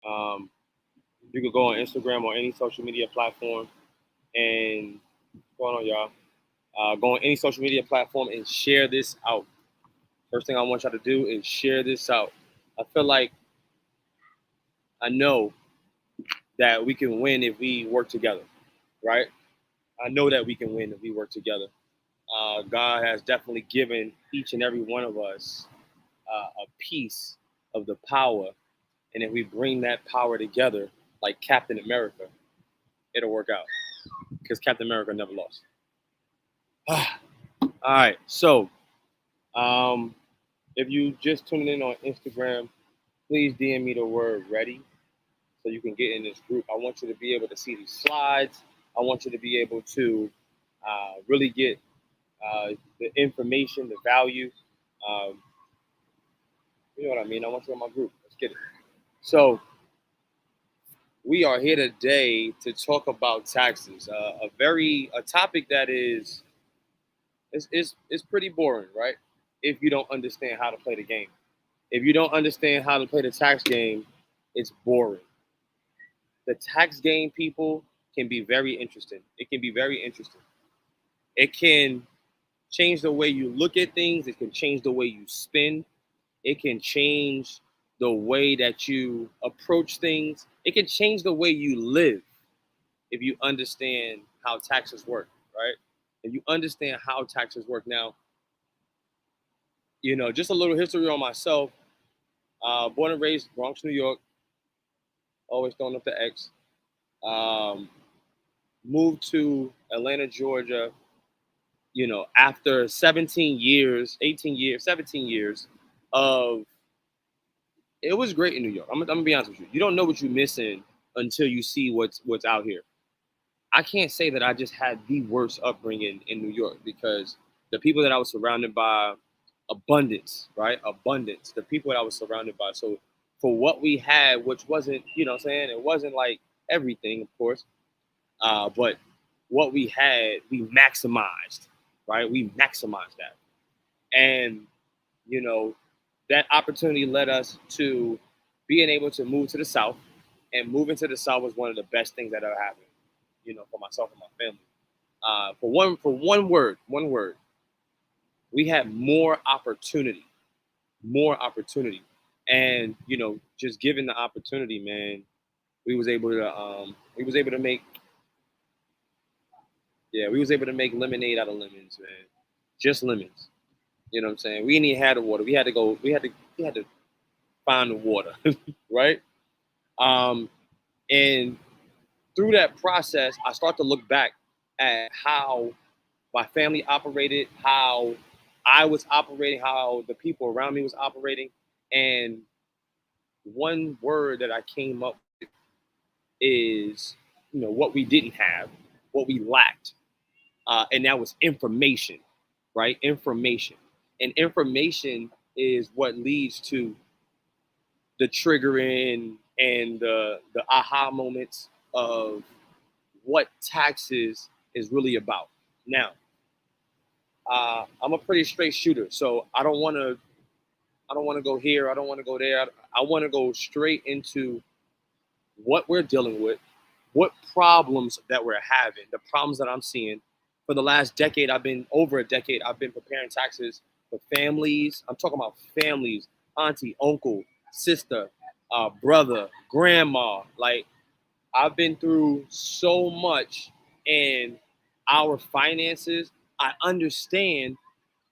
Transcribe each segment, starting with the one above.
Um, you could go on Instagram or any social media platform and what's going on, y'all? Go on any social media platform and share this out. First thing I want y'all to do is share this out. I feel like I know that we can win if we work together, right? I know that we can win if we work together. God has definitely given each and every one of us a piece of the power, and if we bring that power together, like Captain America, it'll work out because Captain America never lost. All right, so um, if you just tuning in on Instagram, please DM me the word ready so you can get in this group. I want you to be able to see these slides. I want you to be able to really get the information, the value. Um, you know what I mean? I want you in my group. Let's get it. So we are here today to talk about taxes. A topic that is pretty boring, right? If you don't understand how to play the game. If you don't understand how to play the tax game, it's boring. The tax game, people, can be very interesting. It can be very interesting. It can change the way you look at things. It can change the way you spend. It can change the way that you approach things. It can change the way you live if you understand how taxes work, right? If you understand how taxes work. Now, just a little history on myself. Born and raised Bronx, New York. Always throwing up the X. Um, moved to Atlanta, Georgia, after 17 years, 18 years, 17 years of, it was great in New York. I'm gonna be honest with you. You don't know what you're missing until you see what's out here. I can't say that I just had the worst upbringing in New York because the people that I was surrounded by, abundance, right? Abundance. The people that I was surrounded by. So for what we had, which wasn't, what I'm saying, it wasn't like everything, of course, but what we had, we maximized, right? We maximized that. And, you know, that opportunity led us to being able to move to the South. And moving to the South was one of the best things that ever happened, for myself and my family. One word, we had more opportunity. And, just given the opportunity, man, we was able to make, we was able to make lemonade out of lemons, man. Just lemons. You know what I'm saying? We didn't even have the water. We had to find the water, right? Um, and through that process, I start to look back at how my family operated, how I was operating, how the people around me was operating. And one word that I came up with is, what we didn't have, what we lacked. And that was information, right? Information. And information is what leads to the triggering and the aha moments of what taxes is really about. Now, I'm a pretty straight shooter, so I don't want to go here. I don't want to go there. I want to go straight into what we're dealing with, what problems that we're having, the problems that I'm seeing. For the last decade, over a decade, I've been preparing taxes for families. I'm talking about families, auntie, uncle, sister, brother, grandma. Like, I've been through so much in our finances. I understand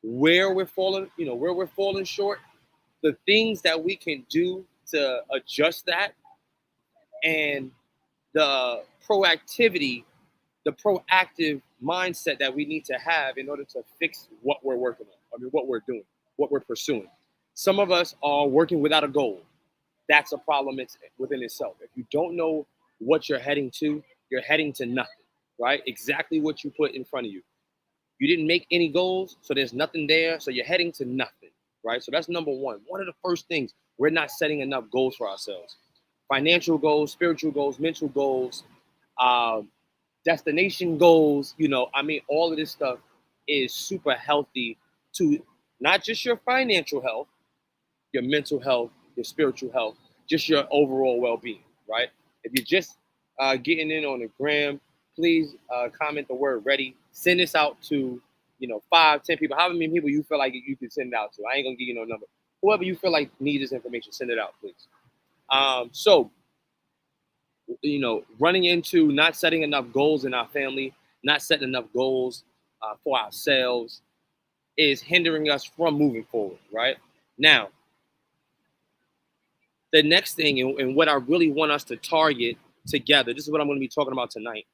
where we're falling short, the things that we can do to adjust that, and the proactivity, the proactive mindset that we need to have in order to fix what we're working on. I mean, what we're doing, what we're pursuing. Some of us are working without a goal. That's a problem within itself. If you don't know what you're heading to, you're heading to nothing, right? Exactly what you put in front of you. You didn't make any goals, so there's nothing there, so you're heading to nothing, right? So that's number one. One of the first things, we're not setting enough goals for ourselves. Financial goals, spiritual goals, mental goals, um, destination goals, all of this stuff is super healthy to not just your financial health, your mental health, your spiritual health, just your overall well-being, right? If you're just getting in on the gram, please comment the word ready. Send this out to 5, 10 people, however many people you feel like you can send it out to. I ain't gonna give you no number. Whoever you feel like needs this information, send it out, please. So running into not setting enough goals in our family, not setting enough goals for ourselves is hindering us from moving forward, right? Now, the next thing and what I really want us to target together, this is what I'm going to be talking about tonight.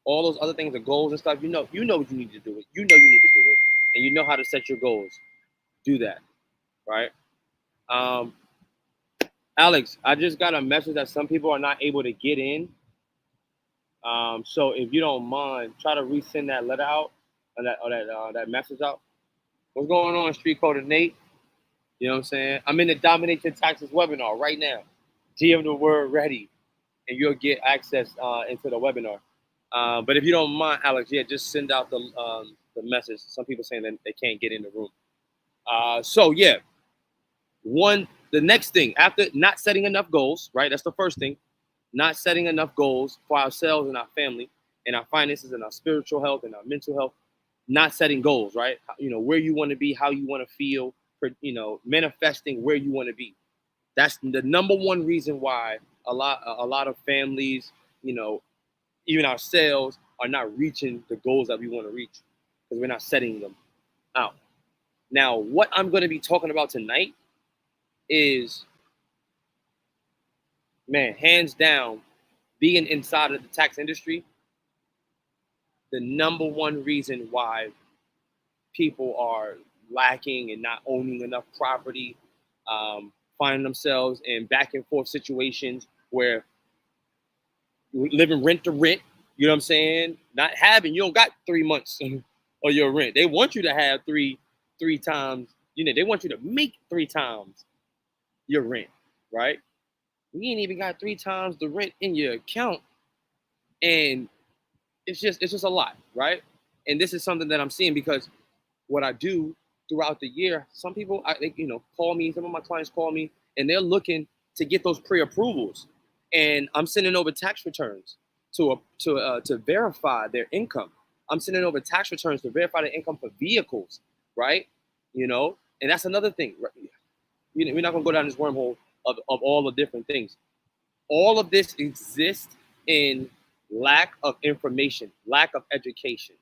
All those other things, the goals and stuff, you know what you need to do it. You know you need to do it, and you know how to set your goals. Do that, right? Alex, I just got a message that some people are not able to get in. So if you don't mind, try to resend that letter out or that message out. What's going on, Street Coder Nate? You know what I'm saying? I'm in the Dominate Your Taxes webinar right now. DM the word ready, and you'll get access into the webinar. But if you don't mind, Alex, just send out the message. Some people saying that they can't get in the room. The next thing after not setting enough goals, right? That's the first thing. Not setting enough goals for ourselves and our family and our finances and our spiritual health and our mental health. Not setting goals, right? Where you want to be, how you want to feel, manifesting where you want to be. That's the number one reason why a lot of families, even ourselves, are not reaching the goals that we want to reach because we're not setting them out. Now, what I'm going to be talking about tonight is, man, hands down, being inside of the tax industry, the number one reason why people are lacking and not owning enough property, finding themselves in back and forth situations where living rent to rent, you know what I'm saying? You don't got 3 months of your rent. They want you to have three times, they want you to make 3 times your rent, right? You ain't even got 3 times the rent in your account. And it's just a lot, right? And this is something that I'm seeing because what I do throughout the year, some people, call me, some of my clients call me, and they're looking to get those pre-approvals. And I'm sending over tax returns to verify their income. I'm sending over tax returns to verify their income for vehicles, right? And that's another thing. Right? We're not going to go down this wormhole of all the different things. All of this exists in lack of information, lack of education,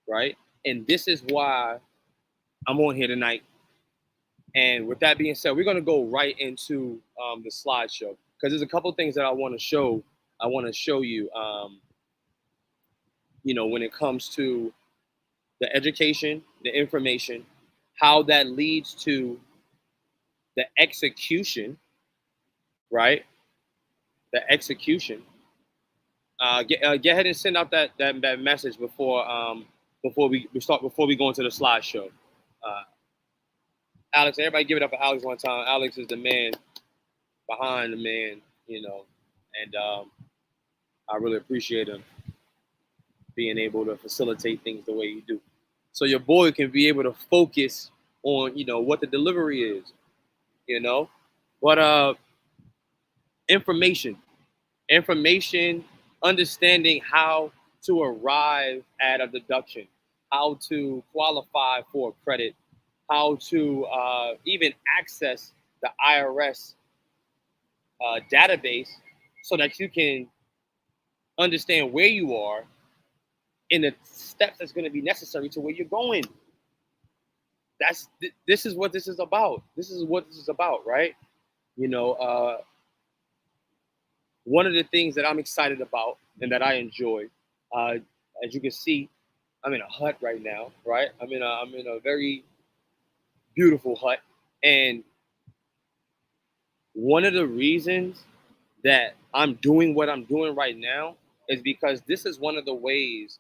right? And this is why I'm on here tonight. And with that being said, we're going to go right into the slideshow because there's a couple of things that I want to show. I want to show you, when it comes to the education, the information, how that leads to the execution, right? The execution. Get ahead and send out that message before we go into the slideshow. Alex, everybody give it up for Alex one time. Alex is the man behind the man, and I really appreciate him being able to facilitate things the way you do. So your boy can be able to focus on, what the delivery is, But information, understanding how to arrive at a deduction, how to qualify for a credit, how to even access the IRS database so that you can understand where you are and the steps that's going to be necessary to where you're going. This is what this is about. This is what this is about, right? One of the things that I'm excited about and that I enjoy, as you can see, I'm in a hut right now, right? I'm in a very beautiful hut, and one of the reasons that I'm doing what I'm doing right now is because this is one of the ways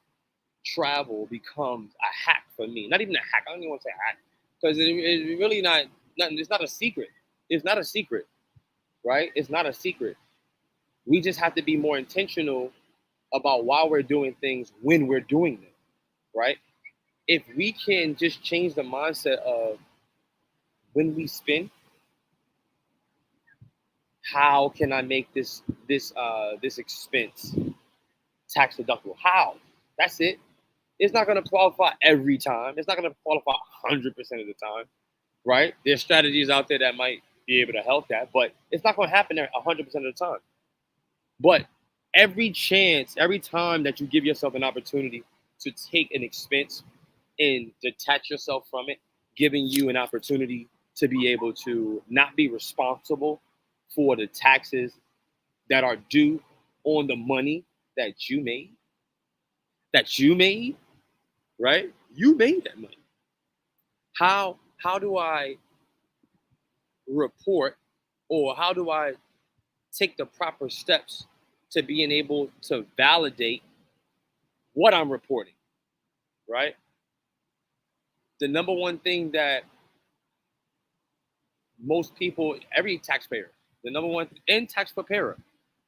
travel becomes a hack for me. Not even a hack. I don't even want to say hack because it's really not. It's not a secret. It's not a secret, right? It's not a secret. We just have to be more intentional about why we're doing things when we're doing them, right? If we can just change the mindset of when we spend, how can I make this expense tax deductible? How? That's it. It's not going to qualify every time. It's not going to qualify 100% of the time, right? There's strategies out there that might be able to help that, but it's not going to happen there 100% of the time. But every time that you give yourself an opportunity to take an expense and detach yourself from it, giving you an opportunity to be able to not be responsible for the taxes that are due on the money that you made, right? You made that money. How do I report, or how do I take the proper steps to being able to validate what I'm reporting, right? The number one thing that most people, every taxpayer, and tax preparer,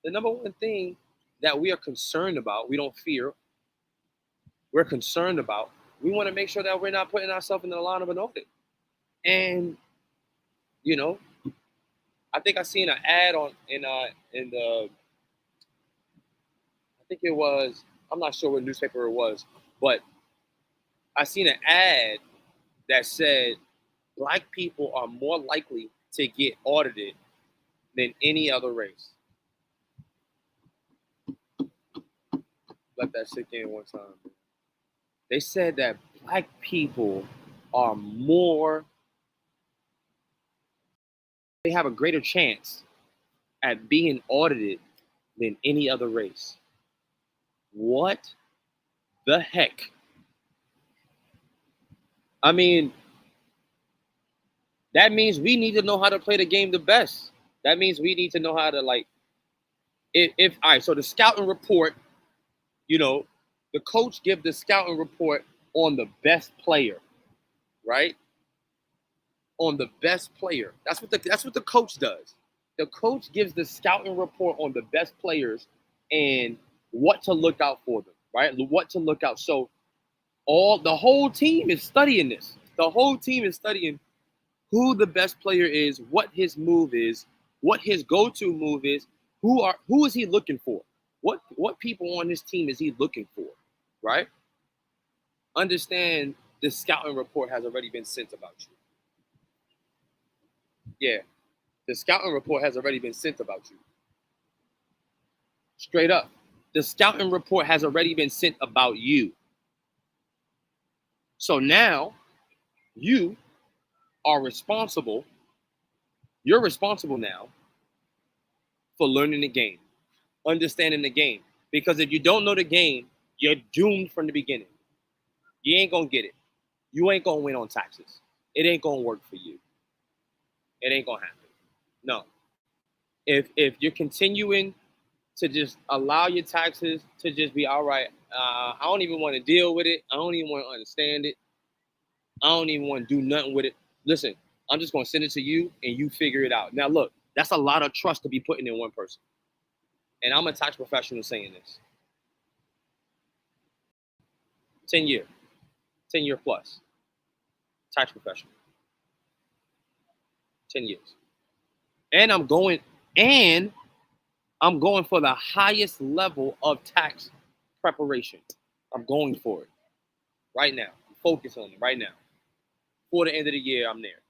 the number one thing that we are concerned about, we don't fear, we're concerned about, we want to make sure that we're not putting ourselves in the line of an audit. And, I think I seen an ad in the, I think it was, I'm not sure what newspaper it was, but I seen an ad that said Black people are more likely to get audited than any other race. Let that sink in one time. They said that Black people are they have a greater chance at being audited than any other race. What the heck? I mean, that means we need to know how to play the game the best. That means we need to know how to, like, all right, so the scouting report, the coach give the scouting report on the best player, right? On the best player. That's what the coach does. The coach gives the scouting report on the best players and what to look out for them, right? What to look out. So the whole team is studying this. The whole team is studying who the best player is, what his move is, what his go-to move is, who is he looking for? What people on his team is he looking for, right? Understand the scouting report has already been sent about you. Yeah, the scouting report has already been sent about you. Straight up. The scouting report has already been sent about you. So now you are responsible. You're responsible now for learning the game, understanding the game. Because if you don't know the game, you're doomed from the beginning. You ain't gonna get it. You ain't gonna win on taxes. It ain't gonna work for you. It ain't gonna happen. No. If you're continuing to just allow your taxes to just be all right, I don't even want to deal with it. I don't even want to understand it. I don't even want to do nothing with it. Listen, I'm just gonna send it to you and you figure it out. Now look, that's a lot of trust to be putting in one person. And I'm a tax professional saying this. 10 year plus tax professional. 10 years. And I'm going for the highest level of tax preparation. I'm going for it right now. I'm focused on it right now. For the end of the year, I'm there.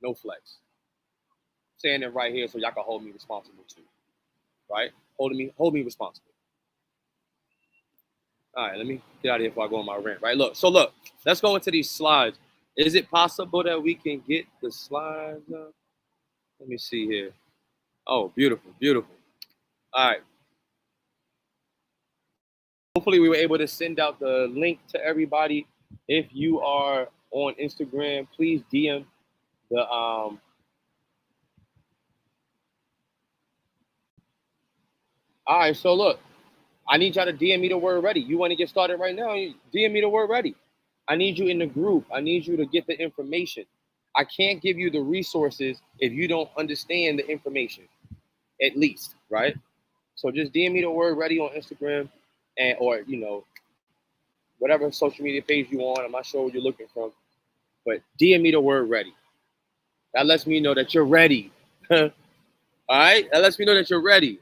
No flex. Saying it right here so y'all can hold me responsible too. Right? Hold me responsible. All right, let me get out of here before I go on my rant. Right? Look, let's go into these slides. Is it possible that we can get the slides up? Let me see here. Oh, beautiful. All right. Hopefully we were able to send out the link to everybody. If you are on Instagram, please DM the All right, so look, I need y'all to DM me the word ready. You want to get started right now? DM me the word ready. I need you in the group. I need you to get the information. I can't give you the resources if you don't understand the information, at least, right? So just DM me the word ready on Instagram or whatever social media page you want. I'm not sure what you're looking from, but DM me the word ready. That lets me know that you're ready. All right, that lets me know that you're ready.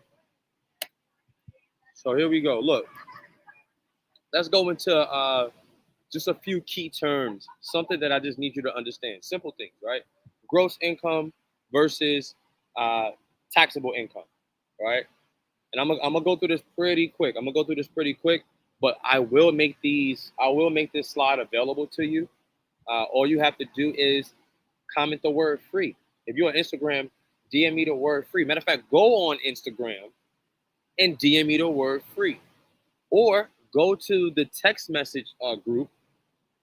So here we go. Look, let's go into just a few key terms, something that I just need you to understand. Simple things, right? Gross income versus taxable income, right? And I'm gonna go through this pretty quick. But I will make this slide available to you. All you have to do is comment the word free. If you're on Instagram, DM me the word free. Matter of fact, go on Instagram and DM me the word free. Or go to the text message group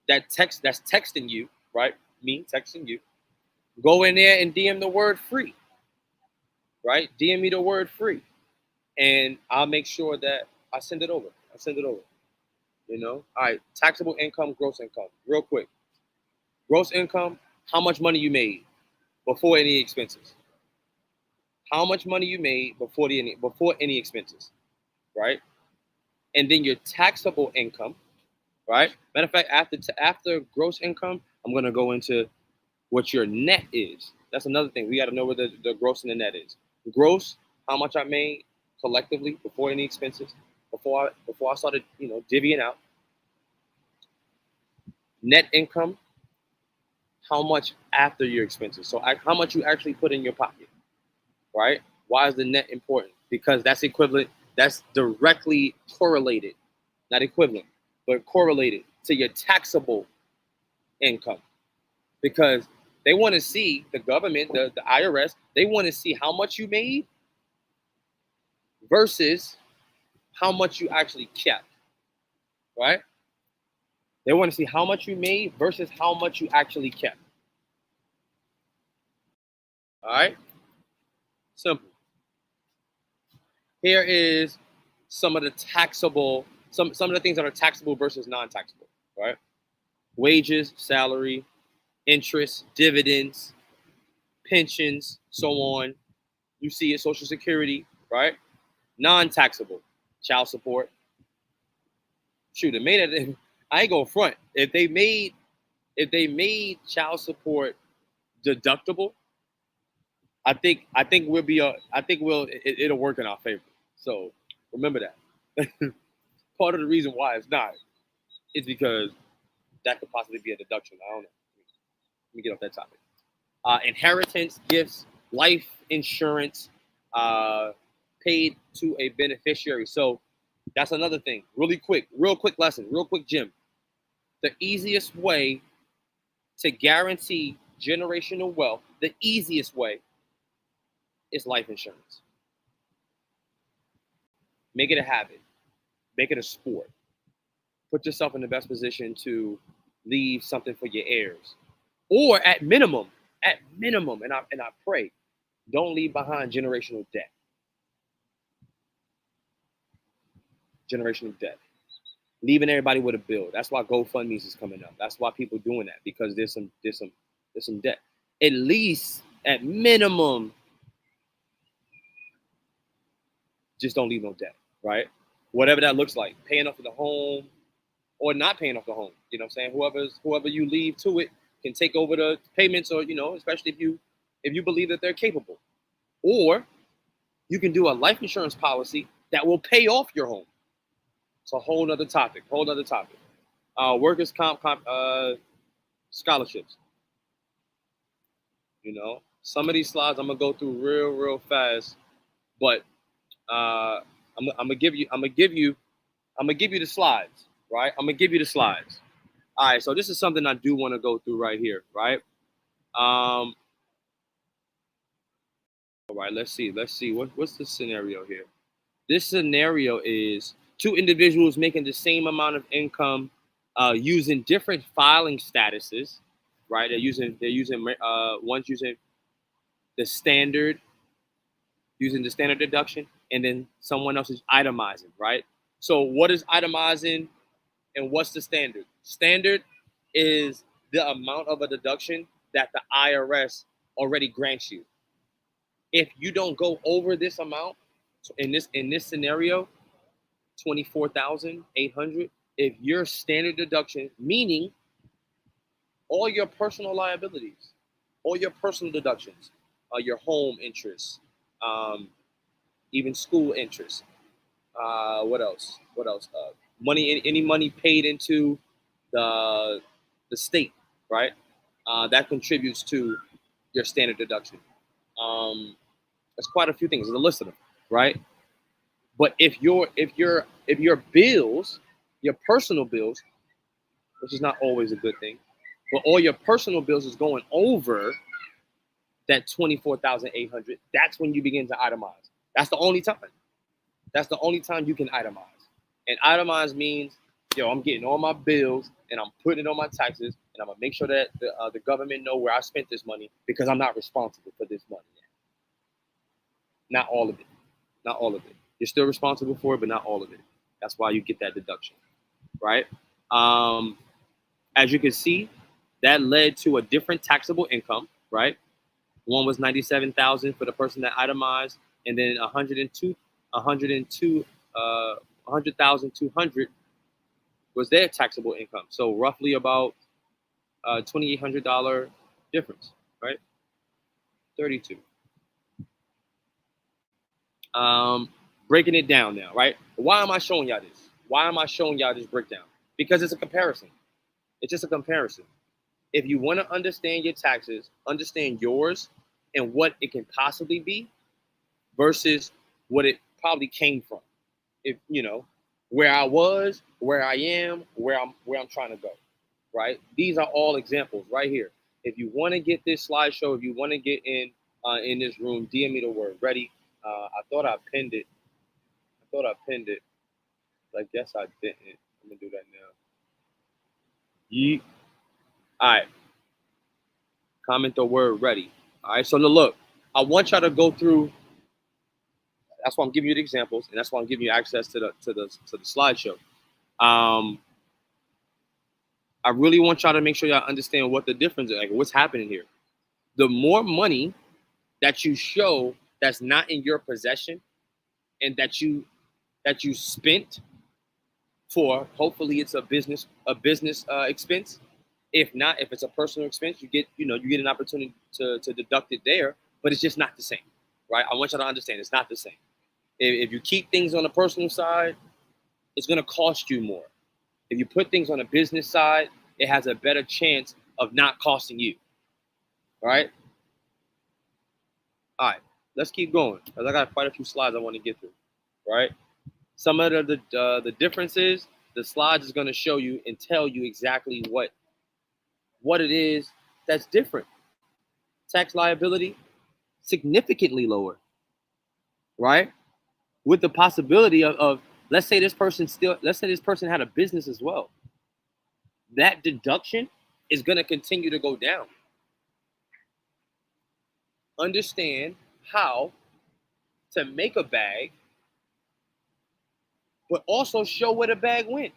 that's texting you, right? Me texting you. Go in there and DM the word free, right? DM me the word free. And I'll make sure that I send it over. All right, taxable income, gross income. Real quick. Gross income, how much money you made before any expenses. How much money you made before any expenses, right? And then your taxable income, right? Matter of fact, after gross income, I'm gonna go into what your net is. That's another thing. We got to know where the gross and the net is. Gross, how much I made collectively before any expenses, before I started, divvying out. Net income, how much after your expenses. So how much you actually put in your pocket, right? Why is the net important? Because that's equivalent. That's directly correlated, not equivalent, but correlated to your taxable income. Because they want to see, the government, the IRS, they want to see how much you made versus how much you actually kept, right? They want to see how much you made versus how much you actually kept. All right? Simple. Here is some of the taxable, some of the things that are taxable versus non-taxable, right? Wages, salary, interest, dividends, pensions, so on. You see it, Social Security, right? Non-taxable, child support. Shoot, it made it. I ain't gonna front. If they made child support deductible, I think it'll work in our favor. So remember that. Part of the reason why it's not is because that could possibly be a deduction. I don't know. Let me get off that topic. Inheritance, gifts, life insurance, paid to a beneficiary. So that's another thing. Real quick lesson, real quick, Jim. The easiest way to guarantee generational wealth, the easiest way is life insurance. Make it a habit. Make it a sport. Put yourself in the best position to leave something for your heirs. Or at minimum, and I pray, don't leave behind generational debt. Generational debt. Leaving everybody with a bill. That's why GoFundMe's is coming up. That's why people doing that, because there's some debt. At least, at minimum, just don't leave no debt, right? Whatever that looks like, paying off the home or not paying off the home. You know what I'm saying? Whoever you leave to it can take over the payments, or especially if you believe that they're capable. Or you can do a life insurance policy that will pay off your home. It's a whole other topic. Workers' comp scholarships. Some of these slides I'm gonna go through real fast, but I'm gonna give you the slides, right? I'm gonna give you the slides. All right, so this is something I do want to go through right here, right? All right, let's see. What's the scenario here? This scenario is two individuals making the same amount of income, using different filing statuses, right? They're using one's using the standard deduction, and then someone else is itemizing, right? So what is itemizing and what's the standard? Standard is the amount of a deduction that the IRS already grants you. If you don't go over this amount, in this scenario, 24,800, if your standard deduction, meaning all your personal liabilities, all your personal deductions, your home interest, Even school interest. What else? What else? Money, any money paid into the state, right? That contributes to your standard deduction. There's quite a few things. There's a list of them, right? But if your bills, your personal bills, which is not always a good thing, but all your personal bills is going over that 24,800, that's when you begin to itemize. That's the only time. That's the only time you can itemize. And itemize means, I'm getting all my bills and I'm putting it on my taxes, and I'm gonna make sure that the government know where I spent this money, because I'm not responsible for this money. Not all of it. Not all of it. You're still responsible for it, but not all of it. That's why you get that deduction, right? As you can see, that led to a different taxable income, right? One was 97,000 for the person that itemized, and then 100,200 was their taxable income. So roughly about $2,800 difference, right? 32. Breaking it down now, right? Why am I showing y'all this? Why am I showing y'all this breakdown? Because it's a comparison. It's just a comparison. If you want to understand your taxes, understand yours and what it can possibly be versus what it probably came from. If where I was, where I am, where I'm trying to go, right? These are all examples right here. If you want to get this slideshow, if you want to get in this room, DM me the word ready. I thought I pinned it. I guess I didn't. I'm gonna do that now. Yeet. All right. Comment the word ready. All right. So now look, I want y'all to go through. That's why I'm giving you the examples, and that's why I'm giving you access to the slideshow. I really want y'all to make sure y'all understand what the difference is, like what's happening here. The more money that you show that's not in your possession, and that you spent for, hopefully it's a business expense. If not, if it's a personal expense, you get an opportunity to deduct it there, but it's just not the same, right? I want y'all to understand it's not the same. If you keep things on the personal side, it's going to cost you more. If you put things on the business side, it has a better chance of not costing you. All right? All right, let's keep going, because I got quite a few slides I want to get through, right? Some of the differences, the slides is going to show you and tell you exactly what it is that's different. Tax liability, significantly lower, right? With the possibility of let's say this person had a business as well. That deduction is going to continue to go down. Understand how to make a bag, but also show where the bag went.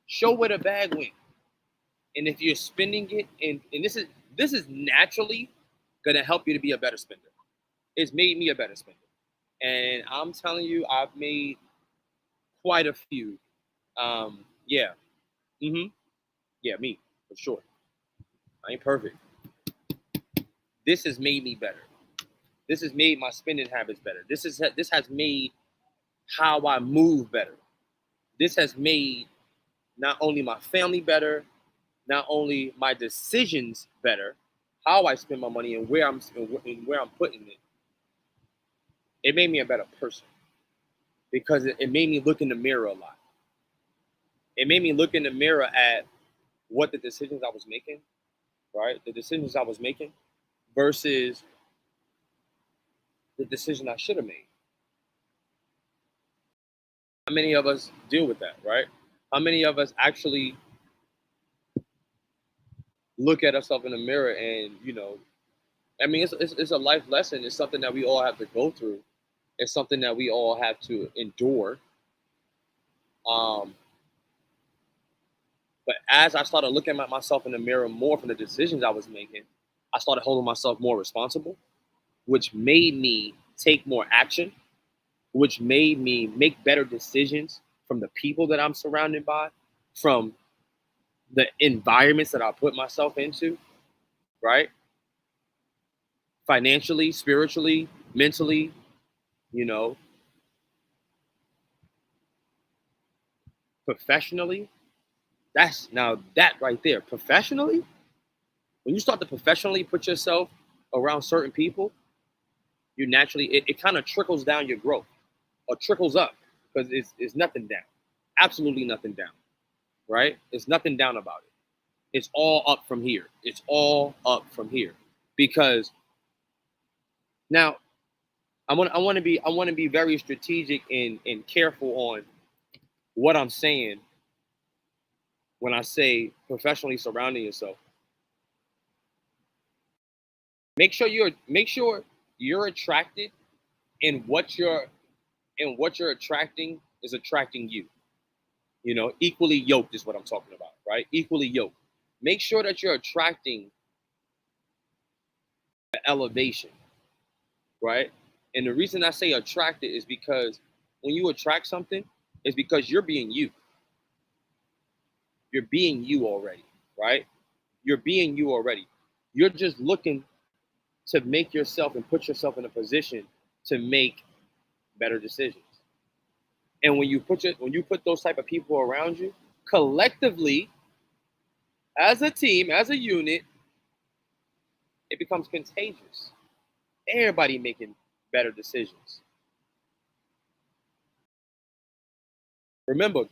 Show where the bag went. And if you're spending it, and this is naturally gonna help you to be a better spender. It's made me a better spender. And I'm telling you, I've made quite a few. Yeah. Yeah, me, for sure. I ain't perfect. This has made me better. This has made my spending habits better. This has made how I move better. This has made not only my family better, not only my decisions better, how I spend my money and where I'm putting it. It made me a better person, because it made me look in the mirror a lot. It made me look in the mirror at what the decisions I was making, right? The decisions I was making versus the decision I should have made. How many of us deal with that, right? How many of us actually look at ourselves in the mirror and, it's a life lesson. It's something that we all have to go through. It's something that we all have to endure. But as I started looking at myself in the mirror more from the decisions I was making, I started holding myself more responsible, which made me take more action, which made me make better decisions from the people that I'm surrounded by, from the environments that I put myself into, right? Financially, spiritually, mentally, you know, professionally. That's now that right there, professionally, when you start to professionally put yourself around certain people, you naturally, it kind of trickles down your growth or trickles up because it's nothing down. Absolutely nothing down, right? It's nothing down about it. It's all up from here. It's all up from here. Because now I want to be very strategic and careful on what I'm saying when I say professionally surrounding yourself. Make sure you're attracted and what you're attracting is attracting you. Equally yoked is what I'm talking about, right? Equally yoked. Make sure that you're attracting the elevation, right? And the reason I say attracted is because when you attract something, it's because you're being you. You're being you already, right? You're being you already. You're just looking to make yourself and put yourself in a position to make better decisions. And when you put those type of people around you, collectively, as a team, as a unit, it becomes contagious. Everybody making better decisions. Remember,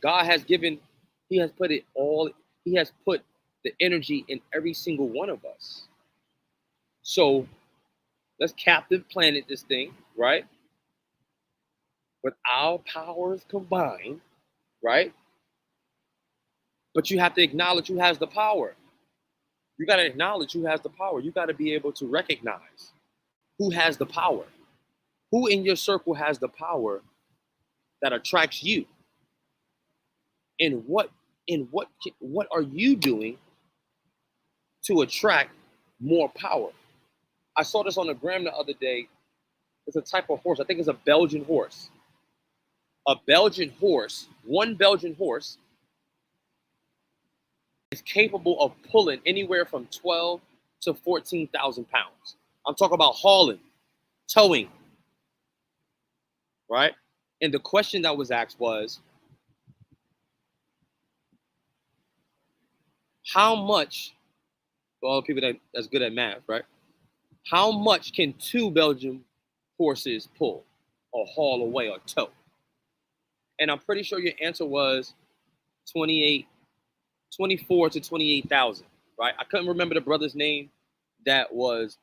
He has put it all, He has put the energy in every single one of us. So let's captive planet this thing, right? With our powers combined, right? But you have to acknowledge who has the power. You got to acknowledge who has the power. You got to be able to recognize who has the power. Who in your circle has the power that attracts you? And what are you doing to attract more power? I saw this on the gram the other day. It's a type of horse. I think it's a Belgian horse. One Belgian horse is capable of pulling anywhere from 12 to 14,000 pounds. I'm talking about hauling, towing, right? And the question that was asked was, how much, for all the people that's good at math, right? How much can two Belgian horses pull or haul away or tow? And I'm pretty sure your answer was 28, 24 to 28,000, right? I couldn't remember the brother's name that was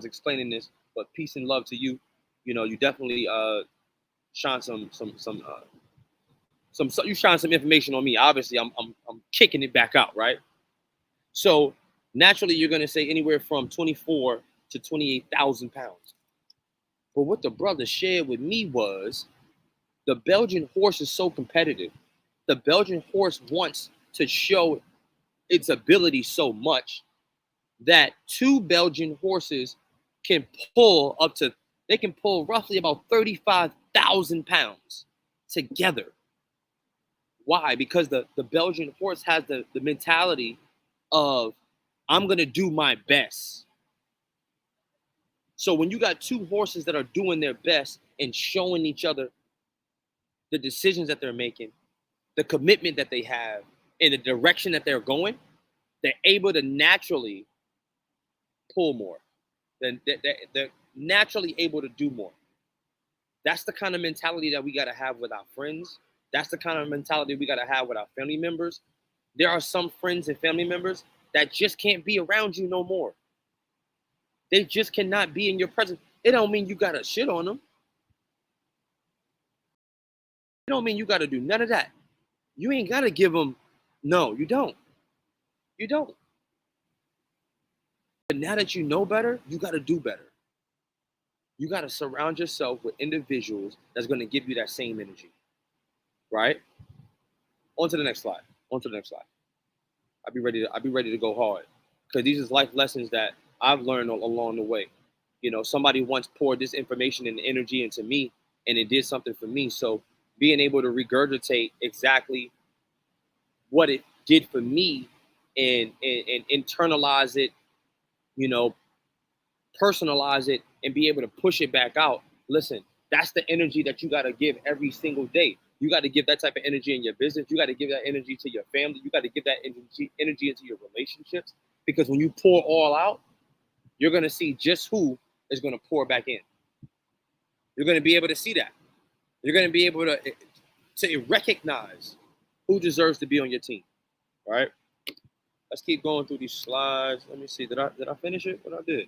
explaining this, but peace and love to you. You definitely shine some you shine some information on me. Obviously, I'm kicking it back out, right? So naturally, you're gonna say anywhere from 24 to 28,000 pounds. But what the brother shared with me was the Belgian horse is so competitive. The Belgian horse wants to show its ability so much that two Belgian horses can pull they can pull roughly about 35,000 pounds together. Why? Because the Belgian horse has the mentality of, I'm going to do my best. So when you got two horses that are doing their best and showing each other the decisions that they're making, the commitment that they have, and the direction that they're going, they're able to naturally pull more. They're naturally able to do more. That's the kind of mentality that we got to have with our friends. That's the kind of mentality we got to have with our family members. There are some friends and family members that just can't be around you no more. They just cannot be in your presence. It don't mean you got to shit on them. It don't mean you got to do none of that. You ain't got to give them. No, you don't. You don't. But now that you know better, you got to do better. You got to surround yourself with individuals that's going to give you that same energy. Right? On to the next slide. I'll be ready to go hard. Because these is life lessons that I've learned along the way. Somebody once poured this information and energy into me, and it did something for me. So being able to regurgitate exactly what it did for me and internalize it, personalize it, and be able to push it back out. Listen, That's the energy that you got to give every single day. You got to give that type of energy in your business. You got to give that energy to your family. You got to give that energy into your relationships. Because when you pour all out, you're going to see just who is going to pour back in. You're going to be able to see that. You're going to be able to recognize who deserves to be on your team. All right? Let's keep going through these slides. Let me see. Did I finish it? What I did?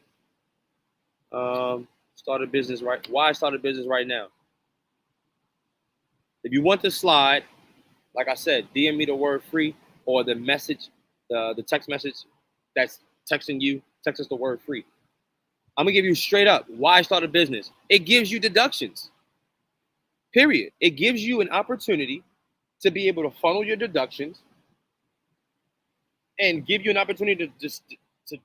Start a business right. Why start a business right now? If you want the slide, like I said, DM me the word free or the message, the text message that's texting you. Text us the word free. I'm gonna give you straight up why start a business. It gives you deductions. Period. It gives you an opportunity to be able to funnel your deductions and give you an opportunity to just to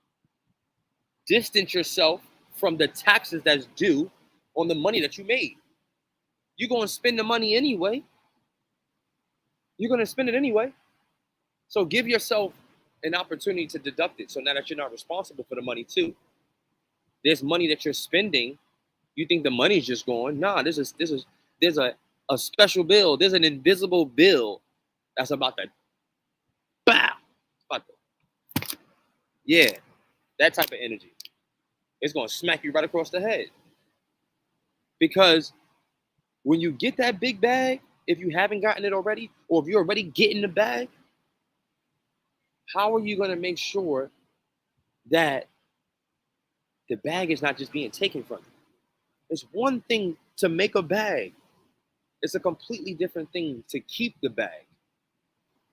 distance yourself from the taxes that's due on the money that you made. You're going to spend the money anyway. You're going to spend it anyway. So give yourself an opportunity to deduct it. So now that you're not responsible for the money too, there's money that you're spending. You think the money's just going. Nah, there's a special bill. There's an invisible bill that's about to bow. Yeah, that type of energy. It's going to smack you right across the head. Because when you get that big bag, if you haven't gotten it already, or if you're already getting the bag, how are you going to make sure that the bag is not just being taken from you? It's one thing to make a bag. It's a completely different thing to keep the bag,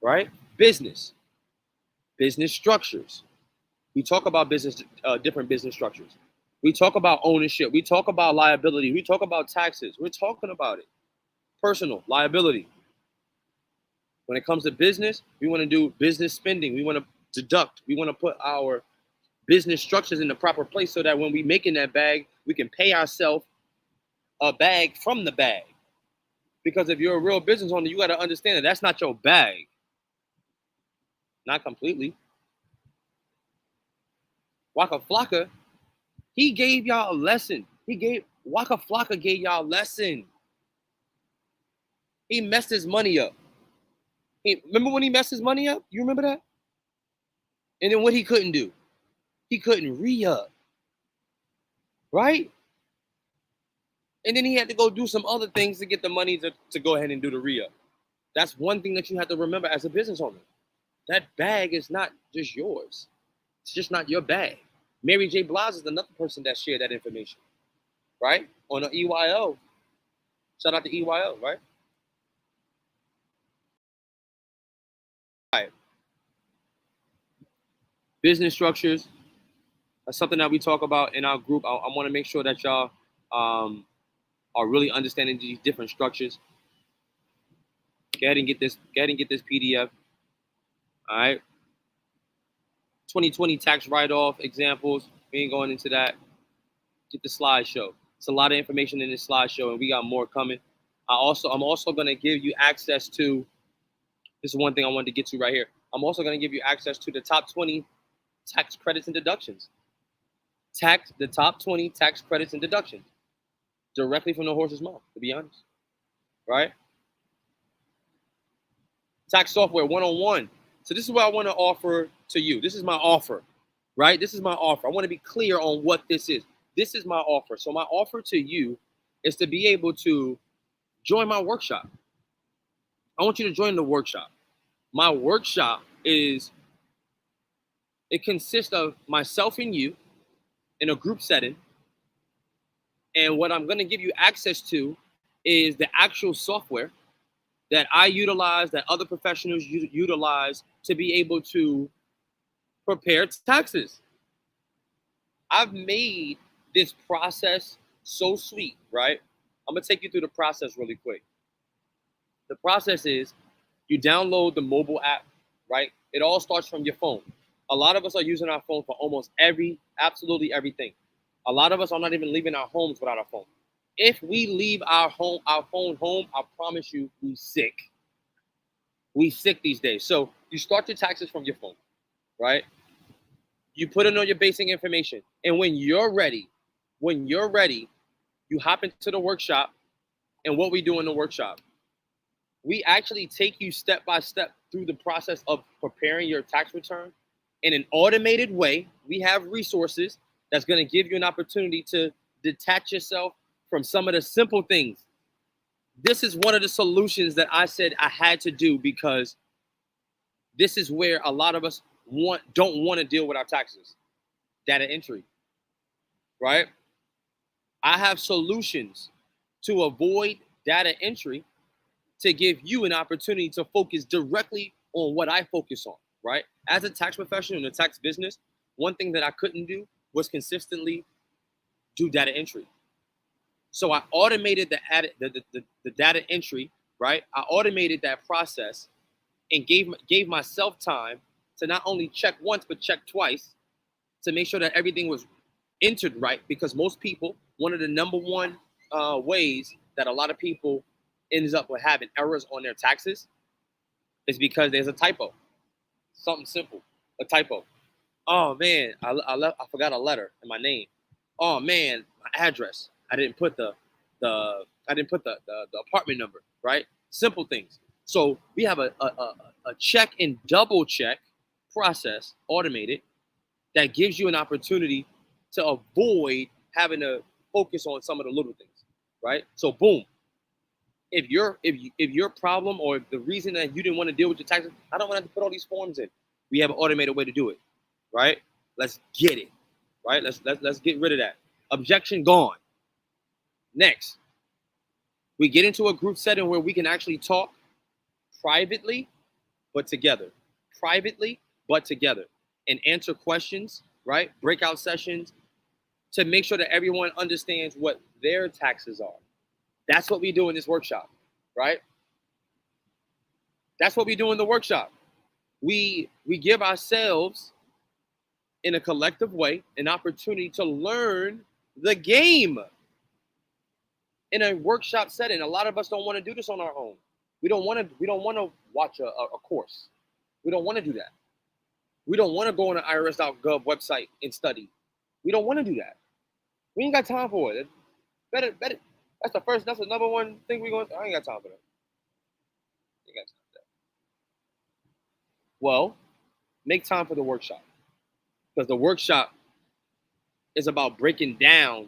right? Business structures. We talk about different business structures. We talk about ownership. We talk about liability. We talk about taxes. We're talking about it. Personal liability. When it comes to business, we want to do business spending. We want to deduct. We want to put our business structures in the proper place so that when we make in that bag, we can pay ourselves a bag from the bag. Because if you're a real business owner, you got to understand that that's not your bag. Not completely. Waka Flocka, he gave y'all a lesson. Waka Flocka gave y'all a lesson. He messed his money up. Remember when he messed his money up? You remember that? And then what he couldn't do? He couldn't re-up. Right? And then he had to go do some other things to get the money to go ahead and do the re-up. That's one thing that you have to remember as a business owner. That bag is not just yours. It's just not your bag. Mary J. Blige is another person that shared that information, right? On the EYL. Shout out to EYL, right? All right. Business structures. That's something that we talk about in our group. I want to make sure that y'all are really understanding these different structures. Go ahead and get this PDF. All right. 2020 tax write-off examples. We ain't going into that. Get the slideshow. It's a lot of information in this slideshow, and we got more coming. I'm also going to give you access to, this is one thing I wanted to get to right here. I'm also going to give you access to the top 20 tax credits and deductions. The top 20 tax credits and deductions. Directly from the horse's mouth, to be honest. Right? Tax software 101. So this is what I want to offer to you. This is my offer, right? This is my offer. I want to be clear on what this is. This is my offer. So my offer to you is to be able to join my workshop. I want you to join the workshop. My workshop it consists of myself and you in a group setting. And what I'm going to give you access to is the actual software that I utilize, that other professionals utilize to be able to prepare taxes. I've made this process so sweet, right? I'm going to take you through the process really quick. The process is you download the mobile app, right? It all starts from your phone. A lot of us are using our phone for almost absolutely everything. A lot of us are not even leaving our homes without our phone. If we leave our phone home, I promise you, we sick. We sick these days. So you start your taxes from your phone, right? You put in all your basic information. And when you're ready, you You hop into the workshop, and what we do in the workshop, we actually take you step by step through the process of preparing your tax return in an automated way. We have resources that's going to give you an opportunity to detach yourself from some of the simple things. This is one of the solutions that I said I had to do, because this is where a lot of us don't want to deal with our taxes. Data entry, right? I have solutions to avoid data entry, to give you an opportunity to focus directly on what I focus on, right? As a tax professional in the tax business, one thing that I couldn't do was consistently do data entry. So I automated the data entry, right? I automated that process and gave myself time to not only check once, but check twice, to make sure that everything was entered right. Because most people, one of the number one ways that a lot of people ends up with having errors on their taxes is because there's a typo. Something simple, a typo. Oh man, I forgot a letter in my name. Oh man, my address. I didn't put the apartment number, right? Simple things. So we have a check and double check process automated that gives you an opportunity to avoid having to focus on some of the little things, right? So boom. If your problem, or the reason that you didn't want to deal with your taxes, I don't want to have to put all these forms in. We have an automated way to do it, right? Let's get it, right? Let's get rid of that. Objection gone. Next, we get into a group setting where we can actually talk privately, but together. Privately, but together. And answer questions, right? Breakout sessions, to make sure that everyone understands what their taxes are. That's what we do in this workshop, right? That's what we do in the workshop. We give ourselves, in a collective way, an opportunity to learn the game in a workshop setting. A lot of us don't want to do this on our own. We don't want to watch a course. We don't want to do that. We don't want to go on the irs.gov website and study. We don't want to do that. We ain't got time for it. Better. That's the number one thing we're going to. I ain't got time for that. Ain't got time for that. Well, make time for the workshop. Because the workshop is about breaking down,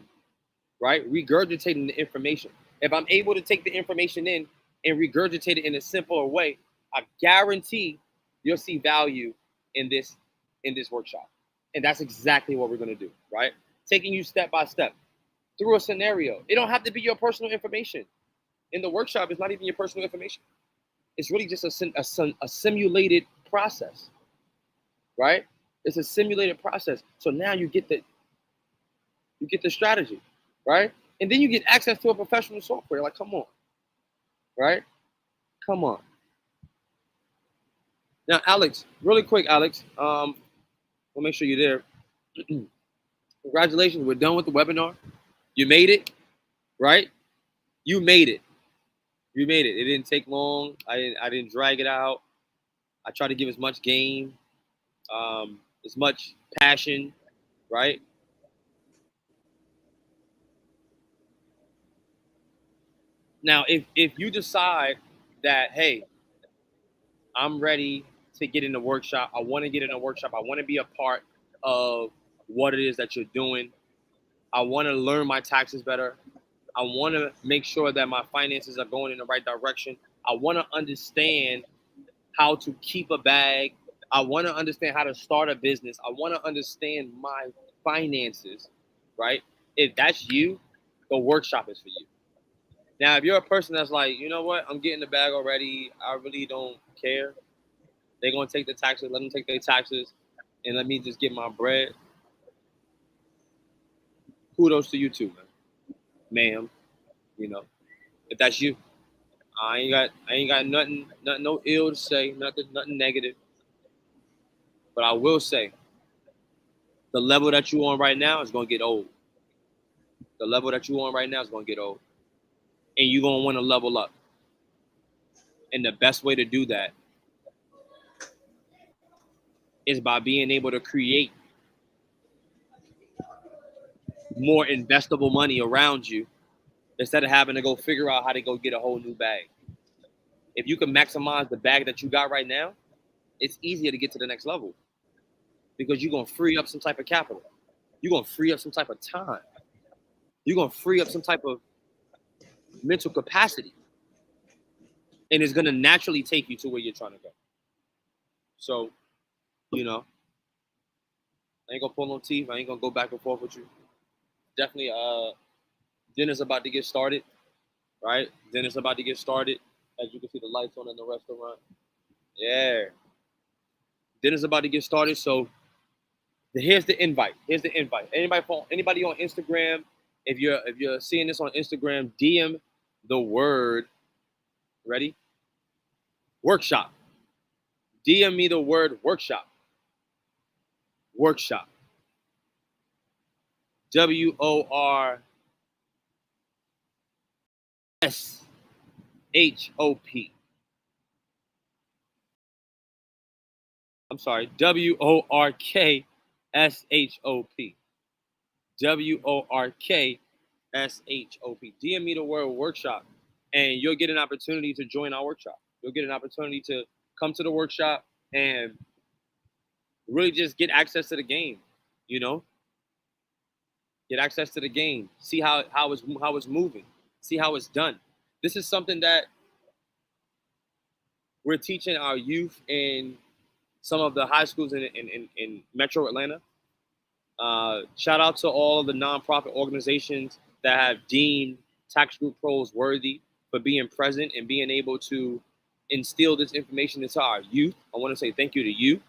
right? Regurgitating the information. If I'm able to take the information in and regurgitate it in a simpler way, I guarantee you'll see value in this workshop. And that's exactly what we're going to do, right? Taking you step by step through a scenario. It don't have to be your personal information. In the workshop, it's not even your personal information. It's really just a simulated process, right? It's a simulated process. So now you get the strategy, right? And then you get access to a professional software. Like, come on, right? Come on. Now, Alex, really quick, Alex. We'll make sure you're there. Congratulations, we're done with the webinar. You made it, right? You made it. You made it. It didn't take long. I didn't drag it out. I tried to give as much game, as much passion, right? Now, if you decide that, hey, I'm ready to get in the workshop, I want to get in a workshop, I want to be a part of what it is that you're doing, I want to learn my taxes better, I want to make sure that my finances are going in the right direction, I want to understand how to keep a bag, I want to understand how to start a business, I want to understand my finances, right? If that's you, the workshop is for you. Now, if you're a person that's like, you know what, I'm getting the bag already, I really don't care, they're going to take the taxes, let them take their taxes, and let me just get my bread. Kudos to you too, man. Ma'am, you know, if that's you. I ain't got nothing no ill to say, nothing negative. But I will say, the level that you on right now is going to get old. The level that you on right now is going to get old. And you're going to want to level up. And the best way to do that is by being able to create more investable money around you instead of having to go figure out how to go get a whole new bag. If you can maximize the bag that you got right now, it's easier to get to the next level because you're going to free up some type of capital. You're going to free up some type of time. You're going to free up some type of mental capacity. And it's going to naturally take you to where you're trying to go. So, I ain't going to pull no teeth. I ain't going to go back and forth with you. Definitely, dinner's about to get started, right? Dinner's about to get started. As you can see the lights on in the restaurant. Yeah. Dinner's about to get started. So here's the invite. Anybody on Instagram, if you're seeing this on Instagram, DM the word, ready? Workshop. DM me the word workshop. Workshop. WORKSHOP. I'm sorry, WORKSHOP. WORKSHOP. DM me the word workshop, and you'll get an opportunity to join our workshop. You'll get an opportunity to come to the workshop and really just get access to the game, Get access to the game. See how it's moving. See how it's done. This is something that we're teaching our youth in some of the high schools in Metro Atlanta. Shout out to all of the nonprofit organizations that have deemed Tax Group Pros worthy for being present and being able to instill this information into our youth. I want to say thank you to you.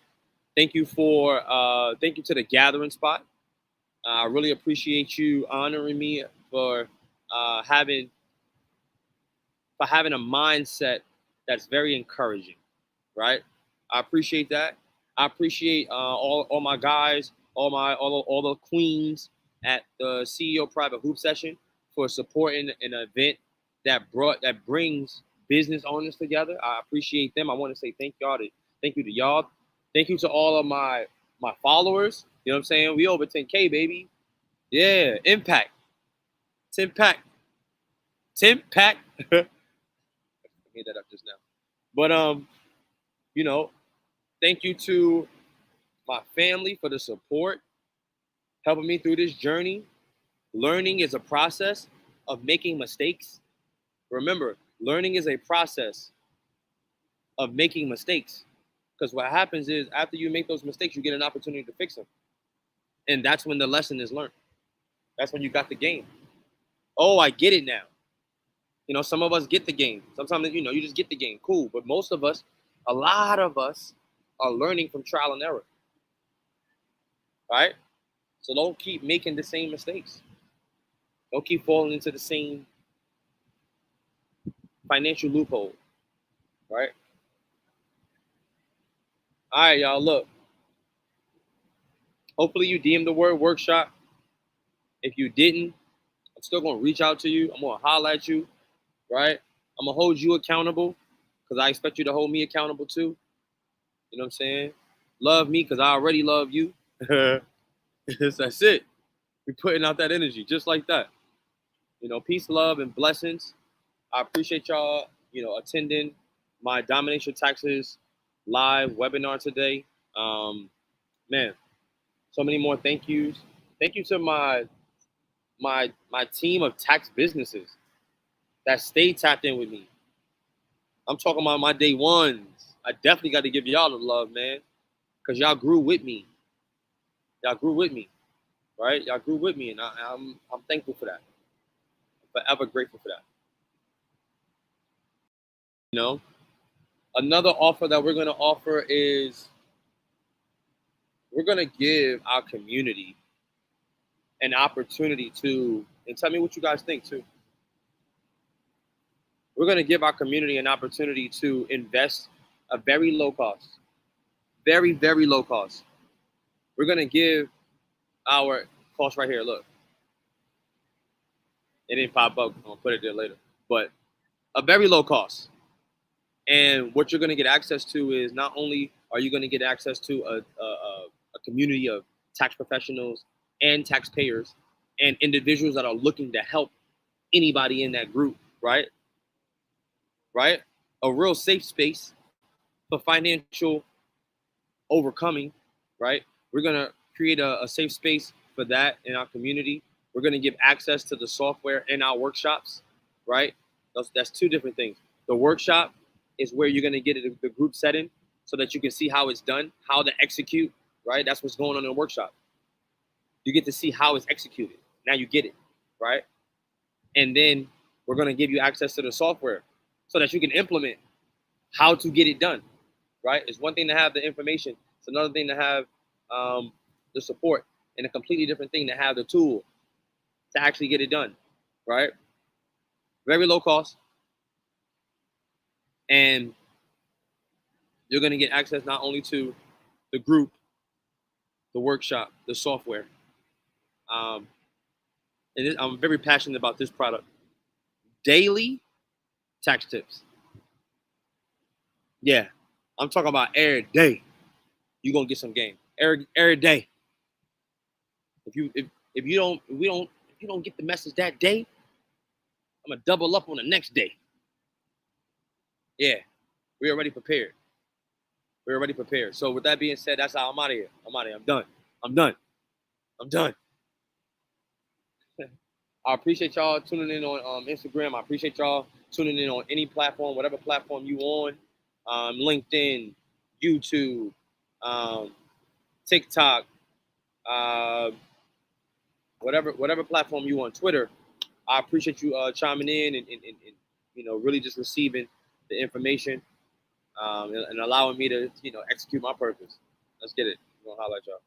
Thank you to the Gathering Spot. I really appreciate you honoring me for having a mindset that's very encouraging, right? I appreciate that. I appreciate all my guys, all the queens at the CEO Private Hoop Session for supporting an event that brings business owners together. I appreciate them. I want to say thank you to y'all. Thank you to all of my followers. You know what I'm saying? We over 10K, baby. Yeah, impact. 10 pack. I made that up just now. But thank you to my family for the support, helping me through this journey. Learning is a process of making mistakes. Remember, learning is a process of making mistakes. Because what happens is after you make those mistakes, you get an opportunity to fix them. And that's when the lesson is learned. That's when you got the game. Oh, I get it now. Some of us get the game. Sometimes, you just get the game. Cool. But a lot of us are learning from trial and error. Right? So don't keep making the same mistakes. Don't keep falling into the same financial loophole. Right? All right, y'all, look. Hopefully you DM the word workshop. If you didn't, I'm still going to reach out to you. I'm going to holler at you, right? I'm going to hold you accountable because I expect you to hold me accountable too. You know what I'm saying? Love me because I already love you. That's it. We're putting out that energy just like that. Peace, love, and blessings. I appreciate y'all, attending my Domination Taxes live webinar today. Man, so many more thank yous. Thank you to my team of tax businesses that stayed tapped in with me. I'm talking about my day ones. I definitely got to give y'all the love, man, because y'all grew with me. Y'all grew with me, right? Y'all grew with me, and I'm thankful for that. I'm forever grateful for that. Another offer that we're going to offer is we're going to give our community an opportunity to, and tell me what you guys think too. We're going to give our community an opportunity to invest a very low cost, very, very low cost. We're going to give our cost right here. Look, it didn't pop up. I'm going to put it there later, but a very low cost. And what you're going to get access to is not only are you going to get access to a community of tax professionals and taxpayers and individuals that are looking to help anybody in that group, right? Right? A real safe space for financial overcoming, right? We're gonna create a safe space for that in our community. We're gonna give access to the software in our workshops, right? That's two different things. The workshop is where you're gonna get the group setting so that you can see how it's done, how to execute, right? That's what's going on in the workshop. You get to see how it's executed. Now you get it, right? And then we're gonna give you access to the software so that you can implement how to get it done, right? It's one thing to have the information. It's another thing to have the support, and a completely different thing to have the tool to actually get it done, right? Very low cost, and you're going to get access not only to the group, the workshop, the software. And I'm very passionate about this product. Daily tax tips. Yeah, I'm talking about every day. You're gonna get some game every day. If you don't get the message that day, I'm gonna double up on the next day. Yeah, we're already prepared. We're already prepared. So with that being said, that's how I'm out of here. I'm out of here. I'm done. I'm done. I'm done. I appreciate y'all tuning in on Instagram. I appreciate y'all tuning in on any platform, whatever platform you on, LinkedIn, YouTube, TikTok, uh, whatever platform you on, Twitter. I appreciate you chiming in and really just receiving the information and allowing me to execute my purpose. Let's get it. I'm gonna holler at y'all.